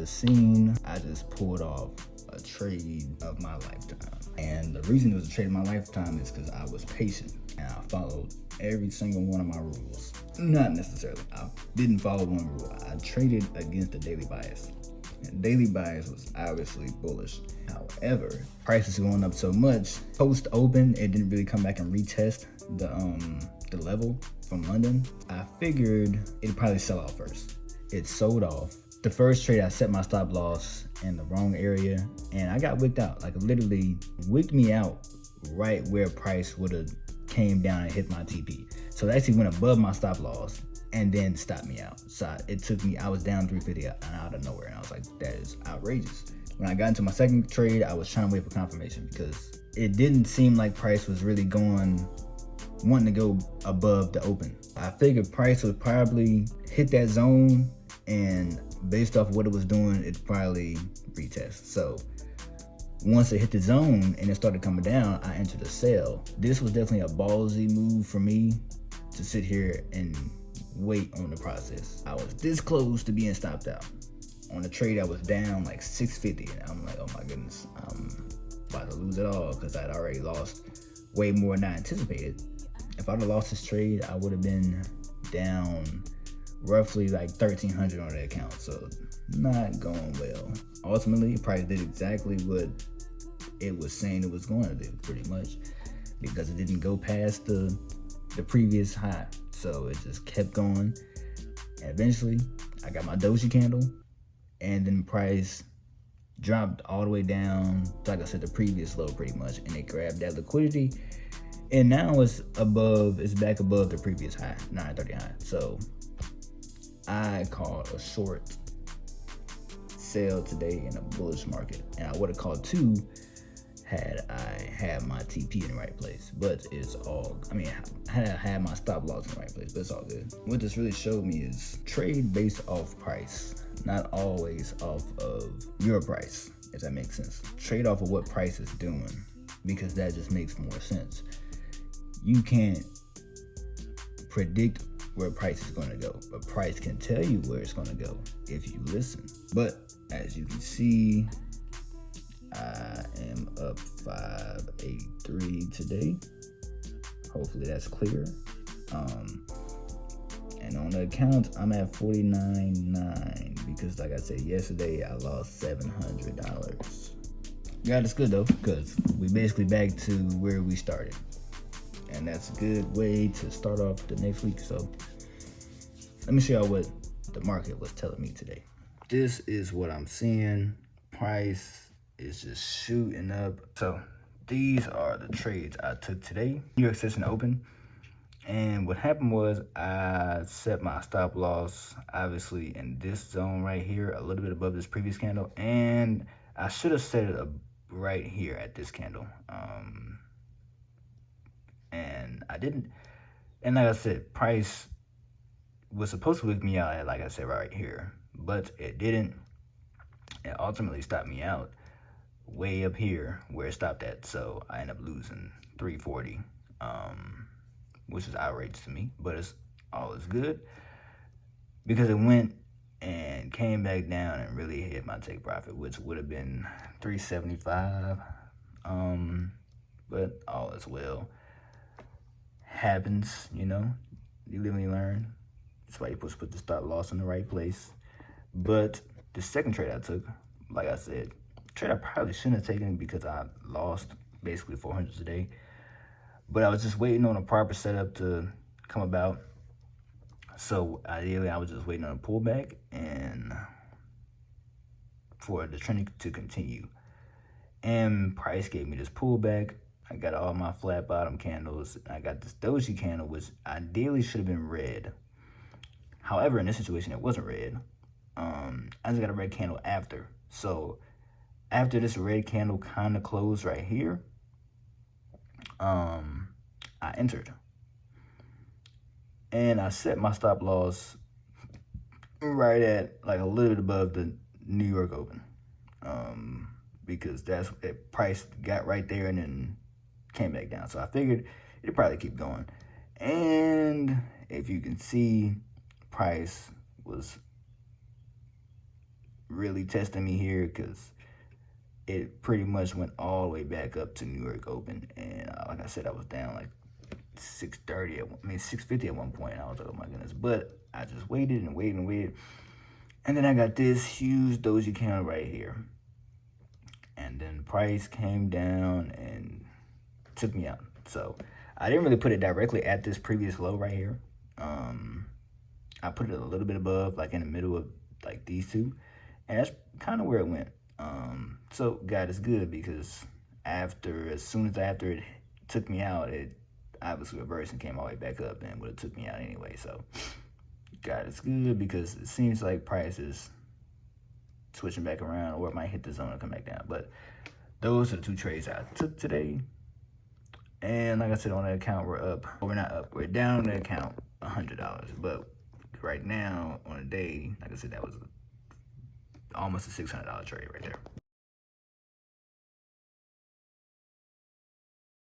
just seen, I just pulled off a trade of my lifetime. And the reason it was a trade of my lifetime is because I was patient and I followed every single one of my rules. Not necessarily, I didn't follow one rule. I traded against the daily bias. And daily bias was obviously bullish. However, prices going up so much, post open, it didn't really come back and retest the level from London. I figured it'd probably sell off first. It sold off. The first trade, I set my stop loss in the wrong area and I got wicked out. Like literally wicked me out right where price would have came down and hit my TP. So it actually went above my stop loss and then stopped me out. So it took me, I was down 350 and out of nowhere. And I was like, that is outrageous. When I got into my second trade, I was trying to wait for confirmation because it didn't seem like price was really wanting to go above the open. I figured price would probably hit that zone and based off what it was doing, it'd probably retest. So once it hit the zone and it started coming down, I entered a sell. This was definitely a ballsy move for me to sit here and wait on the process. I was this close to being stopped out. On the trade, I was down like 650 and I'm like, oh my goodness, I'm about to lose it all because I'd already lost way more than I anticipated. If I'd have lost this trade, I would have been down roughly like 1,300 on the account, so not going well. Ultimately, price did exactly what it was saying it was going to do, pretty much, because it didn't go past the previous high, so it just kept going. And eventually, I got my doji candle, and then price dropped all the way down, like I said, the previous low pretty much, and it grabbed that liquidity, and now it's back above the previous high, 939. So I called a short sale today in a bullish market, and I would have called two had I had my TP in the right place, but it's all, had I had my stop loss in the right place, but it's all good. What this really showed me is trade based off price, not always off of your price, if that makes sense. Trade off of what price is doing, because that just makes more sense. You can't predict where price is going to go, but price can tell you where it's going to go if you listen. But as you can see, I am up 583 today. Hopefully that's clear. And on the account, I'm at 49.9 because, like I said, yesterday I lost $700. Yeah, that's good though, because we basically back to where we started. And that's a good way to start off the next week. So let me show y'all what the market was telling me today. This is what I'm seeing. Price is just shooting up. So these are the trades I took today. New York session open. And what happened was I set my stop loss, obviously, in this zone right here, a little bit above this previous candle. And I should have set it up right here at this candle. And I didn't. And like I said, price was supposed to wick me out at, like I said, right here, but it didn't. It ultimately stopped me out way up here where it stopped at. So I ended up losing 340, which is outrageous to me, but it's all is good because it went and came back down and really hit my take profit, which would have been 375. But all is well. Happens, you know, you live and you learn. That's why you're supposed to put the stop loss in the right place. But the second trade I took, like I said, trade I probably shouldn't have taken because I lost basically 400 today. But I was just waiting on a proper setup to come about. So ideally, I was just waiting on a pullback and for the trend to continue. And price gave me this pullback. I got all my flat bottom candles. I got this doji candle, which ideally should have been red. However, in this situation, it wasn't red. I just got a red candle after. So after this red candle kind of closed right here, I entered. And I set my stop loss right at like a little bit above the New York Open. Because that's it, price got right there and then came back down. So I figured it'd probably keep going. And if you can see, price was really testing me here because it pretty much went all the way back up to New York Open. And like I said, I was down like 650 at one point. I was like, oh my goodness. But I just waited and waited and waited. And then I got this huge doji candle right here. And then the price came down and took me out. So I didn't really put it directly at this previous low right here. I put it a little bit above, like in the middle of like these two. And that's kind of where it went. So God is good because as soon as it took me out, it obviously reversed and came all the way back up and would have took me out anyway. So God is good because it seems like price is switching back around, or it might hit the zone and come back down. But those are the two trades I took today. And like I said, on the account, we're not up. We're down on the account $100. But right now, on a day, like I said, that was almost a $600 trade right there.